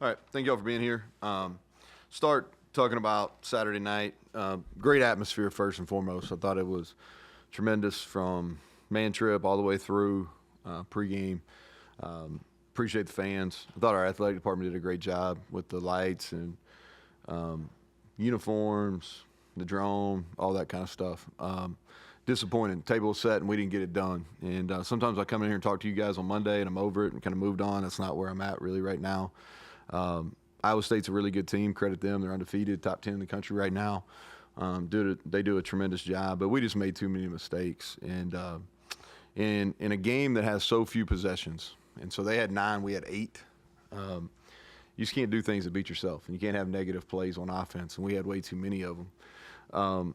All right, thank y'all for being here. Start talking about Saturday night. Great atmosphere first and foremost. I thought it was tremendous from man trip all the way through pregame. Appreciate the fans. I thought our athletic department did a great job with the lights and uniforms, the drone, all that kind of stuff. Disappointing. Table was set and we didn't get it done. And sometimes I come in here and talk to you guys on Monday and I'm over it and kind of moved on. That's not where I'm at really right now. Iowa State's a really good team. Credit them. They're undefeated, top 10 in the country right now. They do a tremendous job, but we just made too many mistakes. And in a game that has so few possessions, and so they had 9, we had 8. You just can't do things to beat yourself, and you can't have negative plays on offense, and we had way too many of them.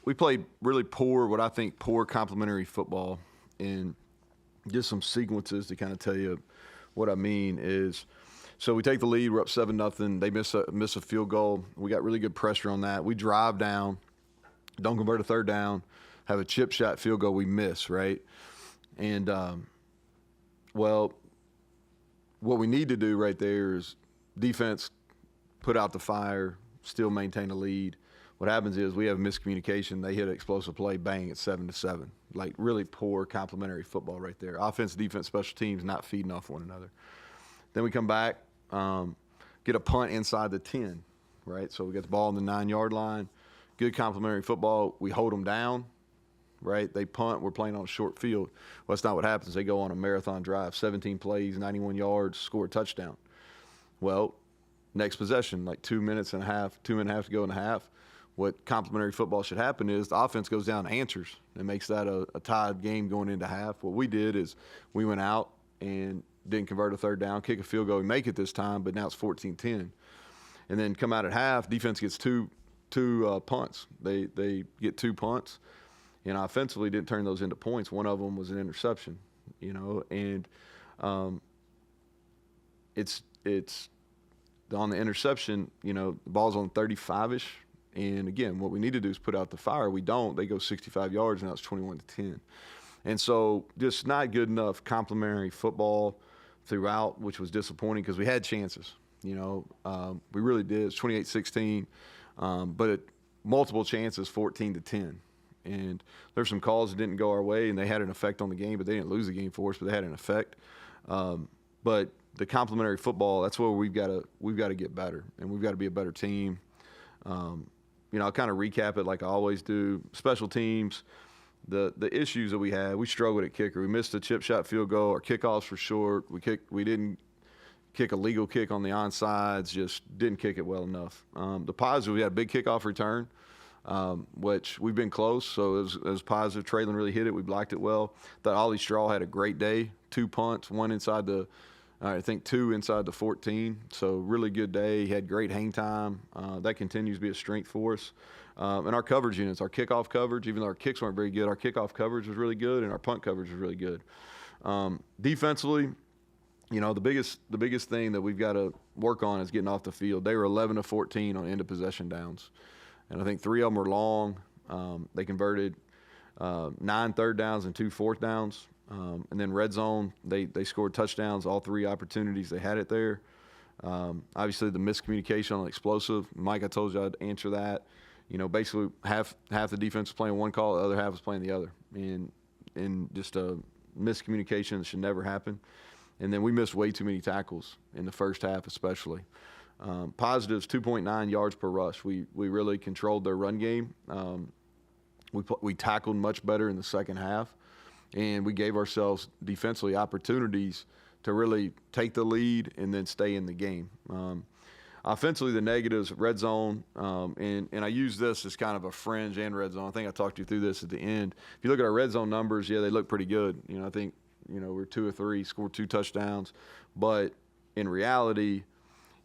We played really what I think poor complementary football, and just some sequences to kind of tell you what I mean is, so we take the lead, we're up 7-0. They miss a field goal. We got really good pressure on that. We drive down, don't convert a third down, have a chip shot field goal, we miss, right? And, well, what we need to do right there is defense put out the fire, still maintain a lead. What happens is we have miscommunication. They hit an explosive play, bang, it's 7-7. Like really poor complementary football right there. Offense, defense, special teams not feeding off one another. Then we come back, get a punt inside the 10, right? So we get the ball on the 9-yard line. Good complementary football. We hold them down, right? They punt. We're playing on a short field. Well, that's not what happens. They go on a marathon drive, 17 plays, 91 yards, score a touchdown. Well, next possession, like 2 minutes and a half, 2 and a half to go in the half. What complementary football should happen is the offense goes down and answers and makes that a tied game going into half. What we did is we went out and didn't convert a third down, kick a field goal, we make it this time, but now it's 14-10. And then come out at half, defense gets two punts. They get 2 punts, and offensively didn't turn those into points. One of them was an interception, and it's on the interception, the ball's on 35-ish. And again, what we need to do is put out the fire. We don't. They go 65 yards, and now it's 21-10. And so just not good enough complementary football throughout, which was disappointing because we had chances. We really did. It's 28-16, but multiple chances, 14-10. And there's some calls that didn't go our way, and they had an effect on the game, but they didn't lose the game for us, but they had an effect. But the complementary football, that's where we've got to get better, and we've got to be a better team. I'll kind of recap it like I always do. Special teams, the issues that we had, we struggled at kicker. We missed a chip shot field goal. Our kickoffs were short. We didn't kick a legal kick on the onsides, just didn't kick it well enough. The positive, we had a big kickoff return, which we've been close, so it was positive. Traylon really hit it. We blocked it well. Thought Ollie Straw had a great day. 2 punts, 1 inside the I think 2 inside the 14, so really good day. He had great hang time. That continues to be a strength for us. And our coverage units, our kickoff coverage, even though our kicks weren't very good, our kickoff coverage was really good, and our punt coverage was really good. Defensively, the biggest thing that we've got to work on is getting off the field. They were 11-14 on end of possession downs, and I think 3 of them were long. They converted 9 third downs and 2 fourth downs. And then red zone, they scored touchdowns, all 3 opportunities. They had it there. Obviously, the miscommunication on explosive. Mike, I told you I'd answer that. Basically half the defense was playing one call, the other half was playing the other. And just a miscommunication that should never happen. And then we missed way too many tackles in the first half especially. Positives, 2.9 yards per rush. We really controlled their run game. We tackled much better in the second half. And we gave ourselves defensively opportunities to really take the lead and then stay in the game. Offensively, the negatives, red zone, and I use this as kind of a fringe and red zone. I think I talked you through this at the end. If you look at our red zone numbers, yeah, they look pretty good. I think, we're 2 of 3, scored 2 touchdowns. But in reality,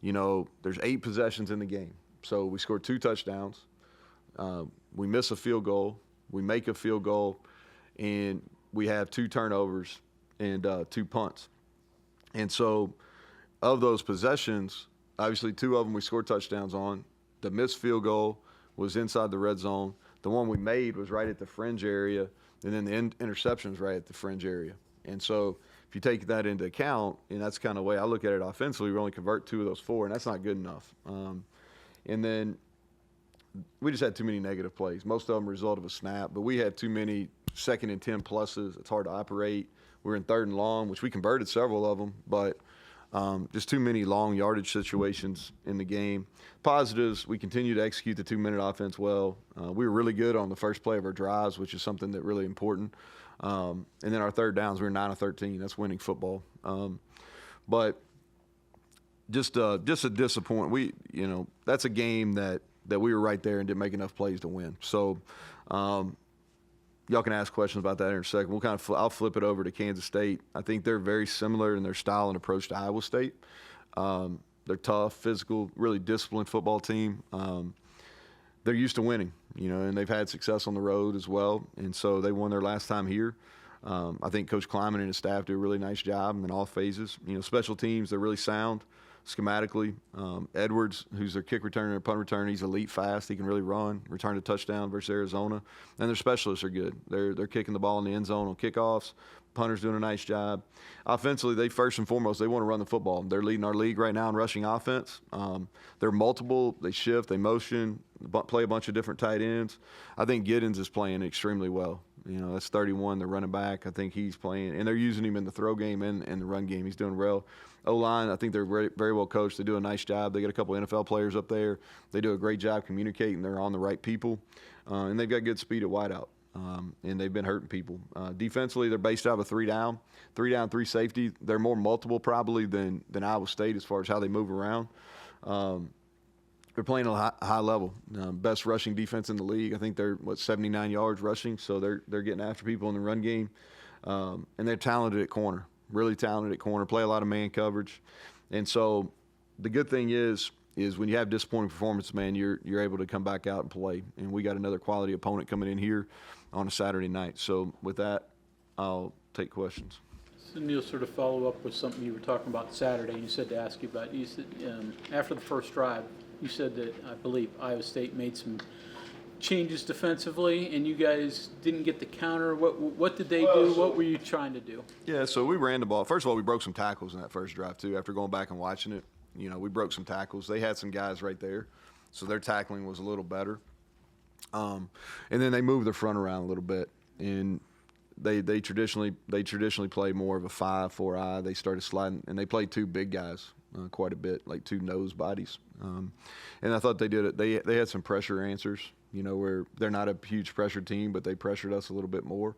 there's 8 possessions in the game. So we scored 2 touchdowns. We miss a field goal. We make a field goal. And we have 2 turnovers and 2 punts. And so of those possessions, obviously 2 of them we scored touchdowns on. The missed field goal was inside the red zone. The one we made was right at the fringe area, and then the interception was right at the fringe area. And so if you take that into account, and that's kind of the way I look at it offensively, we only convert 2 of those 4, and that's not good enough. And then we just had too many negative plays. Most of them a result of a snap, but we had too many 2nd and 10 pluses. It's hard to operate. We're in 3rd and long, which we converted several of them, but just too many long yardage situations in the game. Positives, we continue to execute the 2-minute offense well. We were really good on the first play of our drives, which is something that really important. And then our 3rd downs, we were 9 of 13. That's winning football. But just a disappointment. That's a game that we were right there and didn't make enough plays to win. So y'all can ask questions about that in a second. I'll flip it over to Kansas State. I think they're very similar in their style and approach to Iowa State. They're tough, physical, really disciplined football team. They're used to winning, and they've had success on the road as well. And so they won their last time here. I think Coach Kleiman and his staff do a really nice job in all phases. Special teams, they're really sound schematically. Edwards, who's their kick returner and punt returner, he's elite fast. He can really run, return a touchdown versus Arizona. And their specialists are good. They're kicking the ball in the end zone on kickoffs. Punter's doing a nice job. Offensively, they first and foremost, they want to run the football. They're leading our league right now in rushing offense. They're multiple. They shift, they motion, play a bunch of different tight ends. I think Giddens is playing extremely well. That's 31, the running back. I think he's playing, and they're using him in the throw game and the run game. He's doing well. O-line, I think they're very, very well coached. They do a nice job. They got a couple of NFL players up there. They do a great job communicating. They're on the right people. And they've got good speed at wideout. And they've been hurting people. Defensively, they're based out of a 3-down, 3 safety. They're more multiple probably than Iowa State as far as how they move around. They're playing at a high level. Best rushing defense in the league. I think they're 79 yards rushing, so they're getting after people in the run game. And they're talented at corner, really talented at corner. Play a lot of man coverage, and so the good thing is when you have disappointing performance, man, you're able to come back out and play. And we got another quality opponent coming in here on a Saturday night. So with that, I'll take questions. So Neal, sort of follow up with something you were talking about Saturday. You said to ask you about. You said after the first drive, you said that I believe Iowa State made some changes defensively, and you guys didn't get the counter. What did they do? What were you trying to do? Yeah, so we ran the ball. First of all, we broke some tackles in that first drive too. After going back and watching it, we broke some tackles. They had some guys right there, so their tackling was a little better. And then they moved their front around a little bit, and they traditionally play more of a 5-4 eye. They started sliding, and they played 2 big guys quite a bit, like 2 nose bodies. And I thought they did it. They had some pressure answers, where they're not a huge pressure team, but they pressured us a little bit more.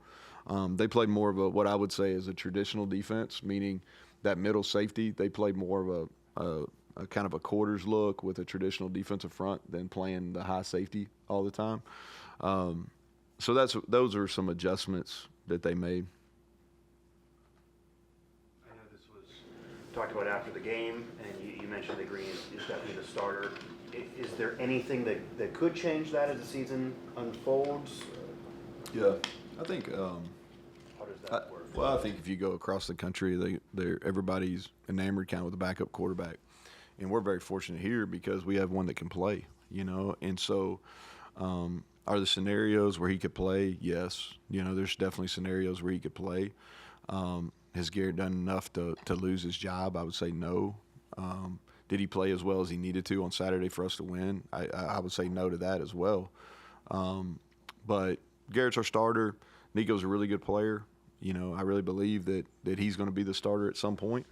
They played more of what I would say is a traditional defense, meaning that middle safety. They played more of a kind of a quarters look with a traditional defensive front than playing the high safety all the time. So those are some adjustments that they made. I know this was talked about after the game, and you mentioned that Green is definitely the starter. Is there anything that could change that as the season unfolds? Yeah, I think. How does that work? Well, I think if you go across the country, everybody's enamored kind of with a backup quarterback, and we're very fortunate here because we have one that can play. And so. Are the scenarios where he could play? Yes. There's definitely scenarios where he could play. Has Garrett done enough to lose his job? I would say no. Did he play as well as he needed to on Saturday for us to win? I would say no to that as well. But Garrett's our starter. Nico's a really good player. I really believe that he's going to be the starter at some point.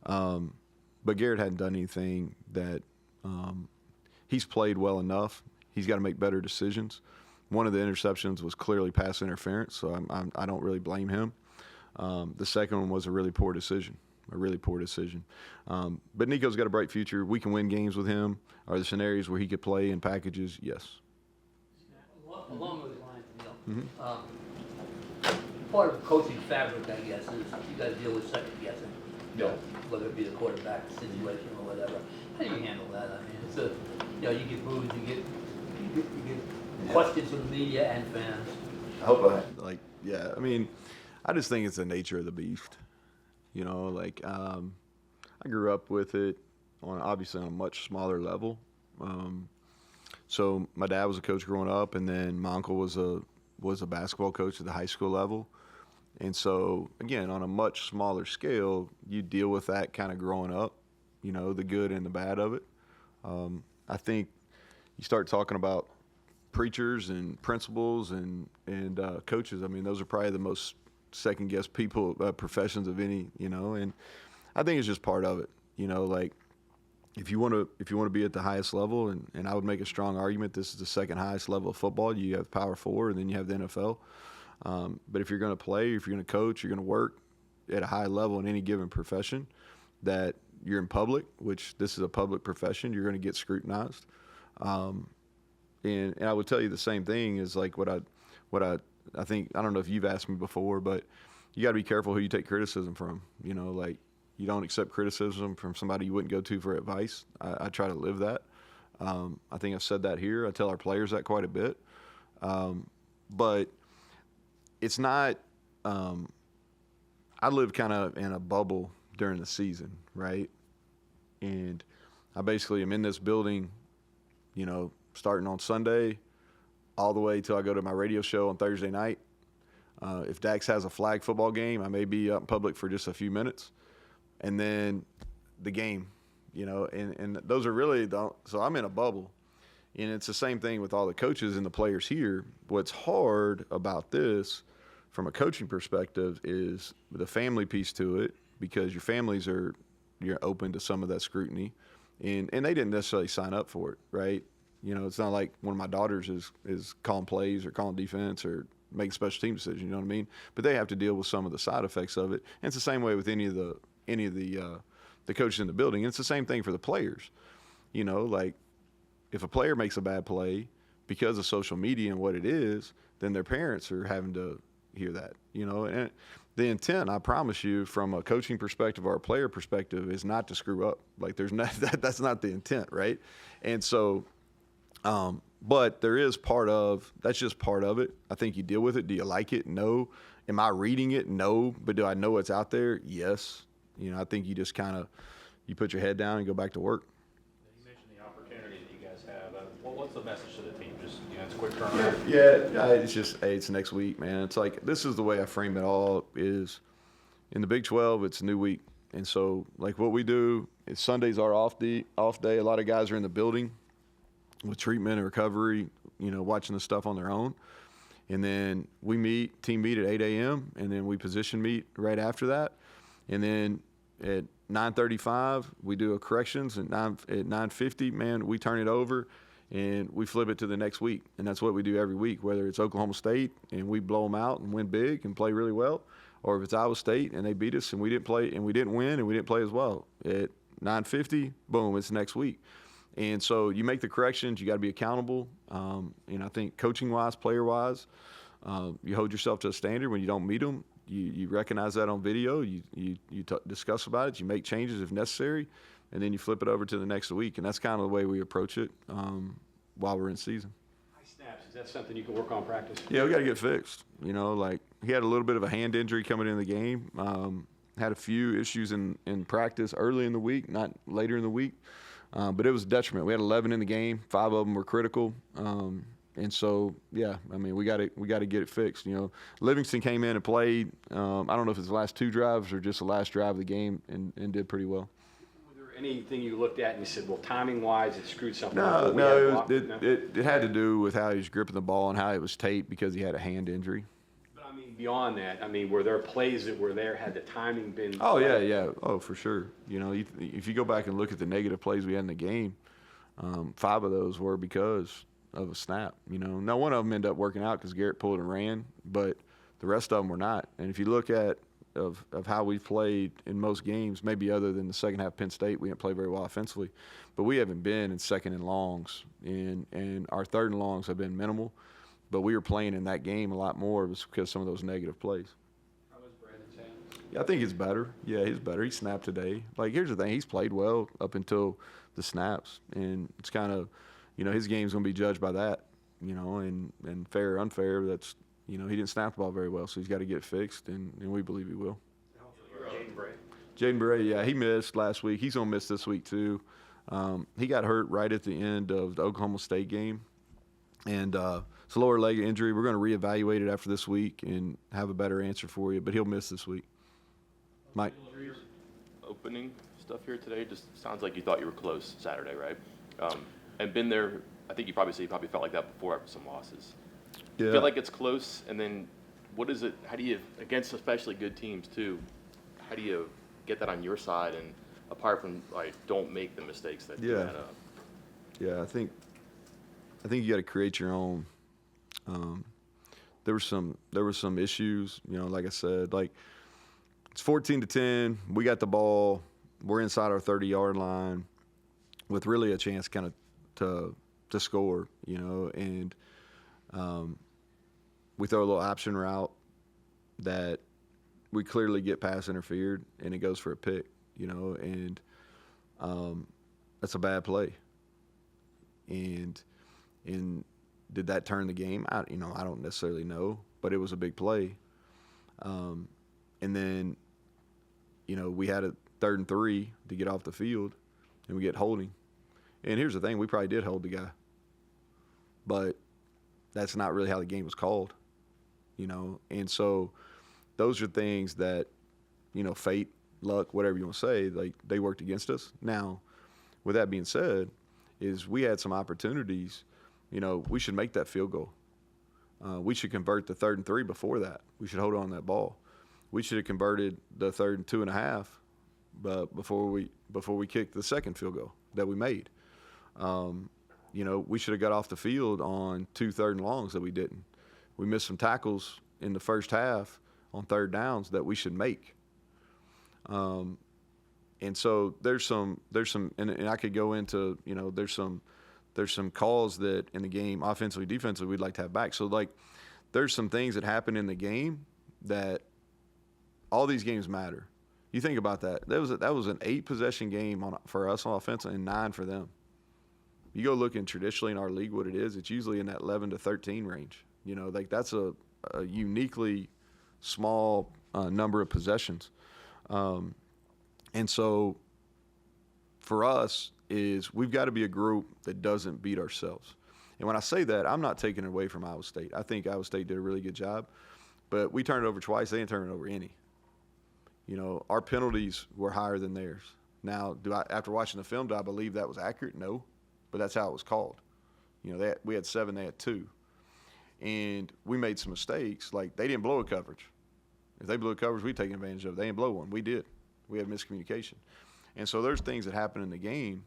But Garrett hadn't done anything that he's played well enough. He's got to make better decisions. One of the interceptions was clearly pass interference, so I don't really blame him. The second one was a really poor decision, But Nico's got a bright future. We can win games with him. Are the scenarios where he could play in packages? Yes. Along those lines, Neal, part of coaching fabric, I guess, is you got to deal with second guessing. Whether it be the quarterback situation or whatever. How do you handle that? I mean, it's you get booed, you get questions from the media and fans. I hope I just think it's the nature of the beast. I grew up with it obviously on a much smaller level. So my dad was a coach growing up, and then my uncle was a basketball coach at the high school level. And so, again, on a much smaller scale, you deal with that kind of growing up, you know, the good and the bad of it. I think you start talking about preachers and principals and coaches. I mean, those are probably the most second-guessed people, professions of any, you know, and I think it's just part of it, you know, like if you want to be at the highest level, and I would make a strong argument this is the second highest level of football. You have Power 4 and then you have the NFL. But if you're going to play, if you're going to coach, you're going to work at a high level in any given profession, that you're in public, which this is a public profession, you're going to get scrutinized. And I would tell you the same thing is like what I think, I don't know if you've asked me before, but you got to be careful who you take criticism from. You know, like you don't accept criticism from somebody you wouldn't go to for advice. I try to live that. I think I've said that here. I tell our players that quite a bit. But it's not, I live kind of in a bubble during the season, right? And I basically am in this building, you know, starting on Sunday all the way till I go to my radio show on Thursday night. If Dax has a flag football game, I may be up in public for just a few minutes. And then the game, you know, and those are really, so I'm in a bubble. And it's the same thing with all the coaches and the players here. What's hard about this from a coaching perspective is the family piece to it, because your families you're open to some of that scrutiny. And they didn't necessarily sign up for it, right? You know, it's not like one of my daughters is calling plays or calling defense or making special team decisions, you know what I mean? But they have to deal with some of the side effects of it. And it's the same way with any of the coaches in the building. And it's the same thing for the players. You know, like if a player makes a bad play because of social media and what it is, then their parents are having to hear that, you know. And the intent, I promise you, from a coaching perspective or a player perspective, is not to screw up. Like there's not that's not the intent, right? And so, but there is that's just part of it. I think you deal with it. Do you like it? No. Am I reading it? No. But do I know what's out there? Yes. You know, I think you just kind of, you put your head down and go back to work. You mentioned the opportunity that you guys have. What's the message to the team? Just, you know, it's a quick turnaround. Yeah, it's just, hey, it's next week, man. It's like, this is the way I frame it all is in the Big 12, it's a new week. And so, like, what we do is Sundays are off day. A lot of guys are in the building with treatment and recovery, you know, watching the stuff on their own. And then we team meet at 8 a.m., and then we position meet right after that. And then at 9:35, we do a corrections. At 9:50, man, we turn it over, and we flip it to the next week. And that's what we do every week, whether it's Oklahoma State and we blow them out and win big and play really well, or if it's Iowa State and they beat us and we didn't play and we didn't win and we didn't play as well. At 9:50, boom, it's next week. And so you make the corrections. You got to be accountable. And I think coaching-wise, player-wise, you hold yourself to a standard when you don't meet them. You recognize that on video. You discuss about it. You make changes if necessary, and then you flip it over to the next week. And that's kind of the way we approach it while we're in season. High snaps, is that something you can work on practice? Yeah, we got to get fixed. You know, like he had a little bit of a hand injury coming into the game. Had a few issues in practice early in the week, not later in the week. But it was a detriment. We had 11 in the game. 5 of them were critical. And so, yeah, I mean, we got to get it fixed. You know, Livingston came in and played. I don't know if it's the last 2 drives or just the last drive of the game, and did pretty well. Was there anything you looked at and you said, well, timing-wise, it screwed something up? No, it had to do with how he was gripping the ball and how it was taped because he had a hand injury. But, I mean, beyond that, I mean, were there plays that were there, had the timing been? Oh, yeah. Oh, for sure. You know, if you go back and look at the negative plays we had in the game, 5 of those were because of a snap. You know, now one of them ended up working out because Garrett pulled and ran, but the rest of them were not. And if you look at of how we played in most games, maybe other than the second half Penn State, we didn't play very well offensively, but we haven't been in second and longs, and our third and longs have been minimal, but we were playing in that game a lot more because of some of those negative plays. How was Brandon's hand? Yeah, I think he's better. Yeah, he's better. He snapped today. Like, here's the thing. He's played well up until the snaps, and it's kind of, you know, his game's going to be judged by that, you know, and fair or unfair, that's, you know, he didn't snap the ball very well, so he's got to get it fixed, and we believe he will. Jaden Bray, yeah, he missed last week. He's going to miss this week too. He got hurt right at the end of the Oklahoma State game, and so It's a lower leg injury. We're going to reevaluate it after this week and have a better answer for you, but he'll miss this week. Mike? Opening stuff here today, just sounds like you thought you were close Saturday, right? And been there, I think you probably felt like that before after some losses. Yeah. Feel like it's close, and then what is it, how do you, against especially good teams too, how do you get that on your side, and apart from, like, don't make the mistakes that you Yeah. had up? Yeah, I think you got to create your own. There were some issues, you know, like I said, like it's 14-10. We got the ball. We're inside our 30-yard line with really a chance kind of to score, you know, and we throw a little option route that we clearly get pass interfered, and it goes for a pick, you know, and that's a bad play. And did that turn the game? I don't necessarily know, but it was a big play. And then, you know, we had a 3rd and 3 to get off the field, and we get holding. And here's the thing: we probably did hold the guy, but that's not really how the game was called, you know. And so, those are things that, you know, fate, luck, whatever you want to say, like they worked against us. Now, with that being said, is we had some opportunities. You know, we should make that field goal. We should convert the 3rd and 3 before that. We should hold on to that ball. We should have converted the 3rd and 2.5, but before we kicked the second field goal that we made. You know, we should have got off the field on 2 3rd and longs that we didn't. We missed some tackles in the first half on 3rd downs that we should make. And so there's some, and I could go into, you know, there's some calls that in the game, offensively, defensively, we'd like to have back. So, like, there's some things that happen in the game that all these games matter. You think about that. That was an 8-possession game for us on offense and 9 for them. You go looking traditionally in our league what it is, it's usually in that 11 to 13 range. You know, like that's a uniquely small number of possessions. And so for us is we've got to be a group that doesn't beat ourselves. And when I say that, I'm not taking it away from Iowa State. I think Iowa State did a really good job. But we turned it over twice. They didn't turn it over any. You know, our penalties were higher than theirs. Now, after watching the film, do I believe that was accurate? No. But that's how it was called. You know, we had 7, they had 2. And we made some mistakes. Like, they didn't blow a coverage. If they blew a coverage, we'd take advantage of it. They didn't blow one. We did. We had miscommunication. And so there's things that happen in the game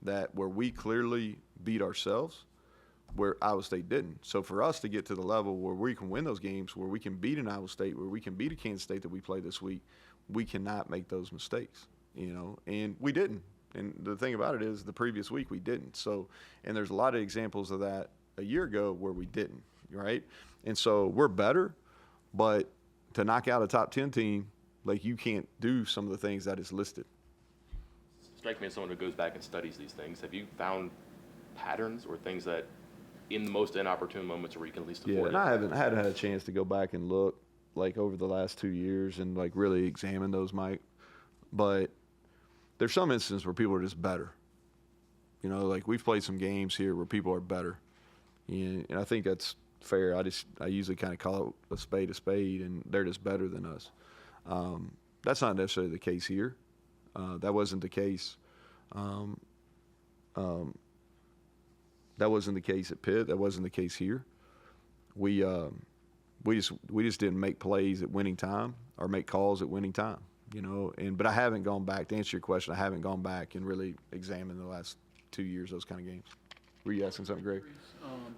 that where we clearly beat ourselves, where Iowa State didn't. So for us to get to the level where we can win those games, where we can beat an Iowa State, where we can beat a Kansas State that we play this week, we cannot make those mistakes, you know, and we didn't. And the thing about it is the previous week we didn't. So, and there's a lot of examples of that a year ago where we didn't, right? And so we're better, but to knock out a top 10 team, like you can't do some of the things that is listed. Strike me as someone who goes back and studies these things. Have you found patterns or things that in the most inopportune moments where you can at least Yeah, avoid and it? I haven't had a chance to go back and look like over the last 2 years and like really examine those, Mike. But there's some instances where people are just better. You know, like we've played some games here where people are better. And I think that's fair. I usually kind of call it a spade, and they're just better than us. That's not necessarily the case here. That wasn't the case. That wasn't the case at Pitt. That wasn't the case here. We just didn't make plays at winning time or make calls at winning time, you know. But I haven't gone back to answer your question. I haven't gone back and really examined the last 2 years those kind of games. Were you asking something, Greg?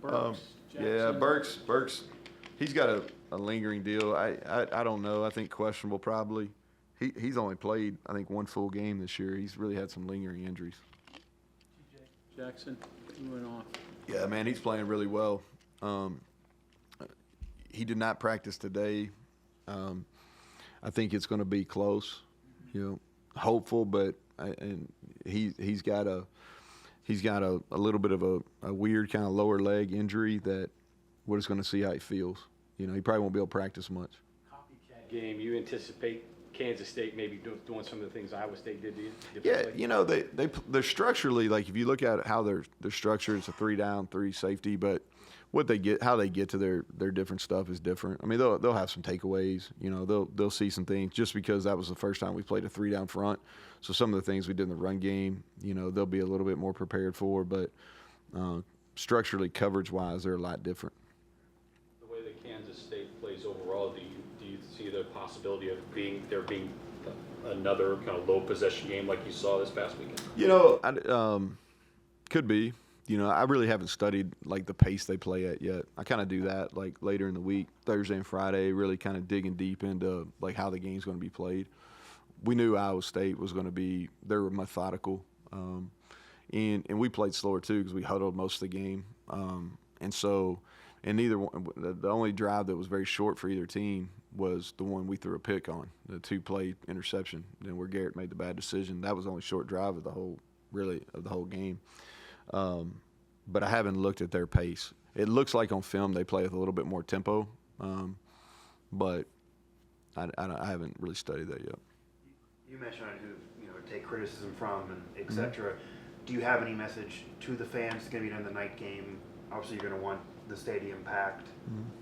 Burks, Yeah, Jackson. Burks. He's got a lingering deal. I don't know. I think questionable probably. He's only played I think 1 full game this year. He's really had some lingering injuries. Jackson, you went off. Yeah, man, he's playing really well. He did not practice today. I think it's going to be close. You know, hopeful, but he's got a little bit of a weird kind of lower leg injury that we're just going to see how he feels. You know, he probably won't be able to practice much. Copycat game, you anticipate Kansas State maybe doing some of the things Iowa State did Yeah, differently? you know, they're structurally, like, if you look at how they're structured, it's a 3 down, 3 safety, but how they get to their different stuff is different. I mean, they'll have some takeaways. You know, they'll see some things just because that was the first time we played a 3 down front. So some of the things we did in the run game, you know, they'll be a little bit more prepared for. But structurally, coverage wise, they're a lot different. The way that Kansas State plays overall, do you see the possibility of there being another kind of low possession game like you saw this past weekend? You know, could be. You know, I really haven't studied like the pace they play at yet. I kind of do that like later in the week, Thursday and Friday, really kind of digging deep into like how the game's going to be played. We knew Iowa State was going to be, they were methodical, and we played slower too because we huddled most of the game, and neither one, the only drive that was very short for either team was the one we threw a pick on, the 2-play interception, then where Garrett made the bad decision. That was the only short drive of the whole game. But I haven't looked at their pace. It looks like on film they play with a little bit more tempo, but I haven't really studied that yet. You mentioned who take criticism from and et cetera. Do you have any message to the fans? It's going to be in the night game. Obviously, you're going to want the stadium packed.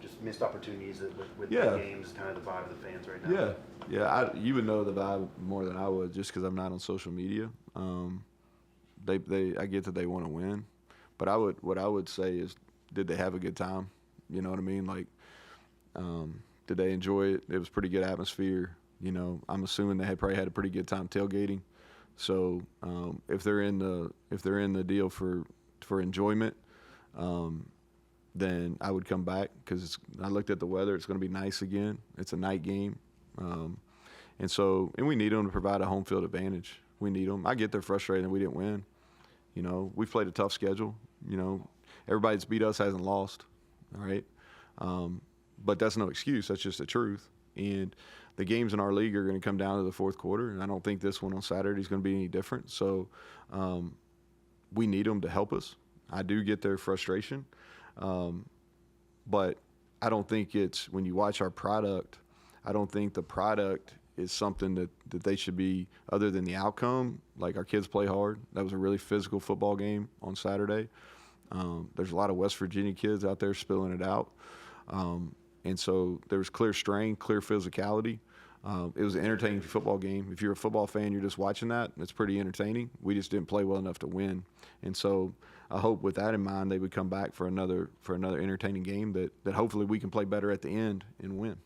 Just missed opportunities with the games, kind of the vibe of the fans right now. Yeah. You would know the vibe more than I would just because I'm not on social media. I get that they want to win, but what I would say is, did they have a good time? You know what I mean? Like, did they enjoy it? It was pretty good atmosphere. You know, I'm assuming they probably had a pretty good time tailgating. So if they're in the deal for enjoyment, then I would come back because I looked at the weather. It's going to be nice again. It's a night game, and we need them to provide a home field advantage. We need them. I get they're frustrated that we didn't win. You know, we've played a tough schedule. You know, everybody that's beat us hasn't lost. All right, but that's no excuse. That's just the truth. And the games in our league are going to come down to the fourth quarter, and I don't think this one on Saturday is going to be any different. So we need them to help us. I do get their frustration, but I don't think it's, when you watch our product, I don't think the product is something that they should be, other than the outcome. Like, our kids play hard. That was a really physical football game on Saturday. There's a lot of West Virginia kids out there spilling it out. And so there was clear strain, clear physicality. It was an entertaining football game. If you're a football fan, you're just watching that. It's pretty entertaining. We just didn't play well enough to win. And so I hope with that in mind, they would come back for another entertaining game that hopefully we can play better at the end and win. On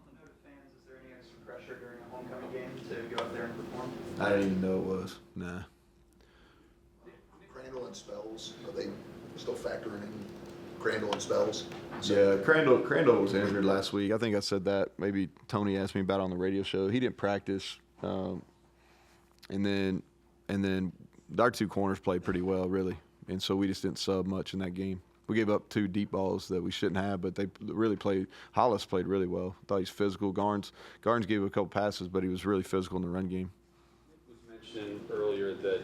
the note of fans, is there any extra pressure during a homecoming game to go out there and perform? I didn't even know it was. Nah. Crandall and Spells, are they still factoring in Crandall and Spells? Yeah, Crandall was injured last week. I think I said that. Maybe Tony asked me about it on the radio show. He didn't practice, and then our 2 corners played pretty well, really, and so we just didn't sub much in that game. We gave up 2 deep balls that we shouldn't have, but they really played. Hollis played really well. I thought he was physical. Garnes gave a couple passes, but he was really physical in the run game. It was mentioned earlier that,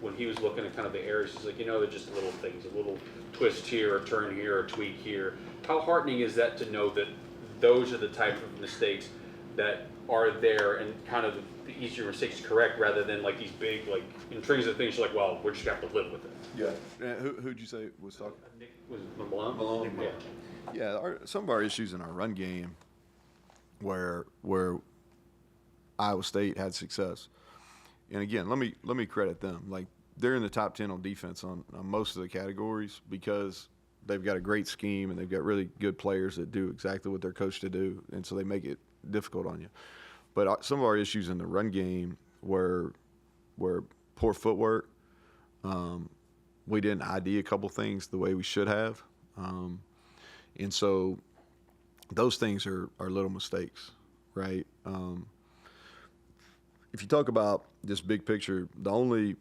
when he was looking at kind of the areas, he's like, they're just little things, a little twist here, a turn here, a tweak here. How heartening is that to know that those are the type of mistakes that are there and kind of the easier mistakes to correct, rather than like these big, like, intrinsic things you're like, well, we're just going to have to live with it? Yeah. Who'd you say was talking? Nick, was it Malone? Malone. Yeah. Yeah, some of our issues in our run game where Iowa State had success. And again, let me credit them. Like, they're in the top 10 on defense on most of the categories because they've got a great scheme and they've got really good players that do exactly what they're coached to do, and so they make it difficult on you. But some of our issues in the run game were poor footwork. We didn't ID a couple things the way we should have. And so those things are little mistakes, right? If you talk about this big picture, the only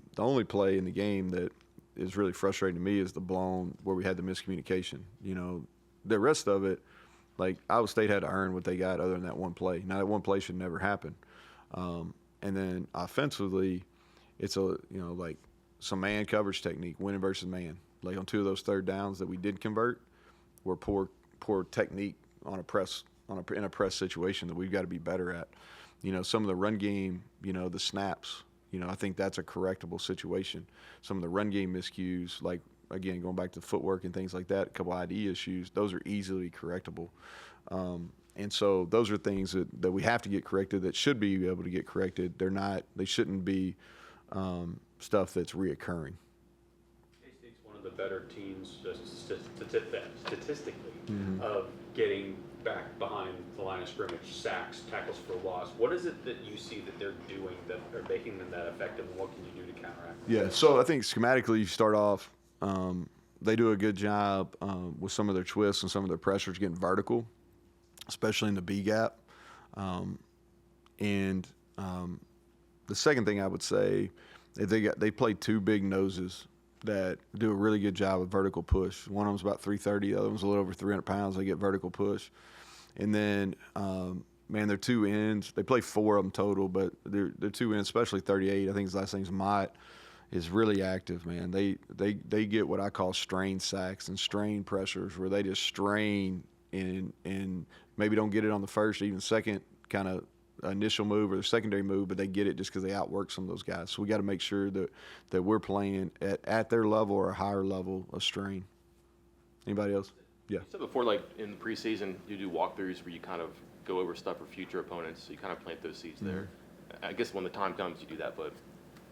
play in the game that is really frustrating to me is the blown where we had the miscommunication. The rest of it, like, Iowa State had to earn what they got other than that one play. Now, that one play should never happen. And then offensively, it's like some man coverage technique, winning versus man. Like, on 2 of those third downs that we did convert were poor technique on a press in a press situation that we've got to be better at. some of the run game, the snaps, I think that's a correctable situation. Some of the run game miscues, like, again, going back to footwork and things like that, a couple ID issues, those are easily correctable. And so those are things that we have to get corrected, that should be able to get corrected. They shouldn't be stuff that's reoccurring. K-State's one of the better teams, statistically, of getting back behind the line of scrimmage, sacks, tackles for loss. What is it that you see that they're doing that are making them that effective, and what can you do to counteract that? Yeah, so I think schematically you start off, they do a good job with some of their twists and some of their pressures getting vertical, especially in the B gap. And the second thing I would say is they play two big noses that do a really good job of vertical push. One of them's about 330, the other one's a little over 300 pounds. They get vertical push. And then, their two ends, they play four of them total, but their two ends, especially 38, I think his last name's Mott, is really active, man. They get what I call strain sacks and strain pressures, where they just strain and maybe don't get it on the first or even second kind of initial move or the secondary move, but they get it just because they outwork some of those guys. So we got to make sure that we're playing at their level or a higher level of strain. Anybody else? Yeah. You said before, like in the preseason, you do walkthroughs where you kind of go over stuff for future opponents, so you kind of plant those seeds there. I guess when the time comes, you do that, but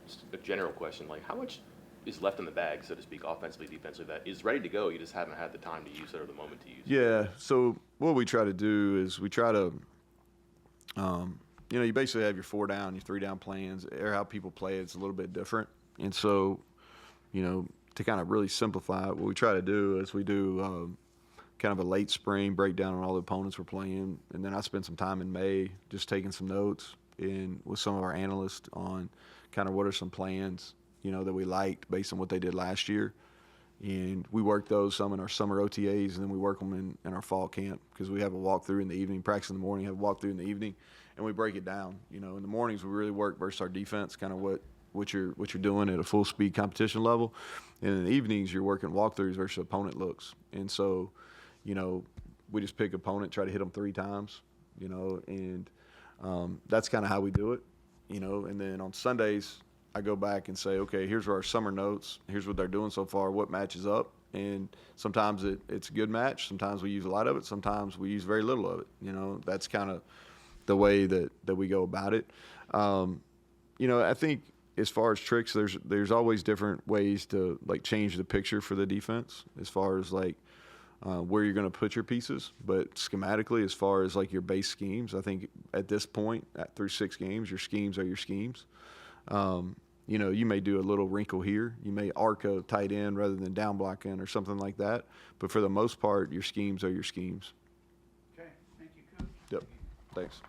just a general question, like how much is left in the bag, so to speak, offensively, defensively, that is ready to go, you just haven't had the time to use it or the moment to use it? Yeah, so what we try to do is we try to you basically have your 4-down, your 3-down plans, or how people play it's a little bit different. And so, to kind of really simplify it, what we try to do is we do kind of a late spring breakdown on all the opponents we're playing. And then I spend some time in May just taking some notes with some of our analysts on kind of what are some plans, that we liked based on what they did last year. And we work those some in our summer OTAs, and then we work them in our fall camp, because we have a walkthrough in the evening, practice in the morning, have a walkthrough in the evening, and we break it down. In the mornings we really work versus our defense, kind of what you're doing at a full speed competition level, and in the evenings you're working walkthroughs versus opponent looks. And so, we just pick opponent, try to hit them 3 times, and that's kind of how we do it, And then on Sundays, I go back and say, okay, here's our summer notes. Here's what they're doing so far. What matches up? And sometimes it's a good match. Sometimes we use a lot of it. Sometimes we use very little of it. That's kind of the way that we go about it. I think as far as tricks, there's always different ways to like change the picture for the defense as far as like where you're going to put your pieces. But schematically, as far as like your base schemes, I think at this point, through 6 games, your schemes are your schemes. You may do a little wrinkle here. You may arc a tight end rather than down block in or something like that. But for the most part, your schemes are your schemes. Okay, thank you, Coach. Yep. Thanks.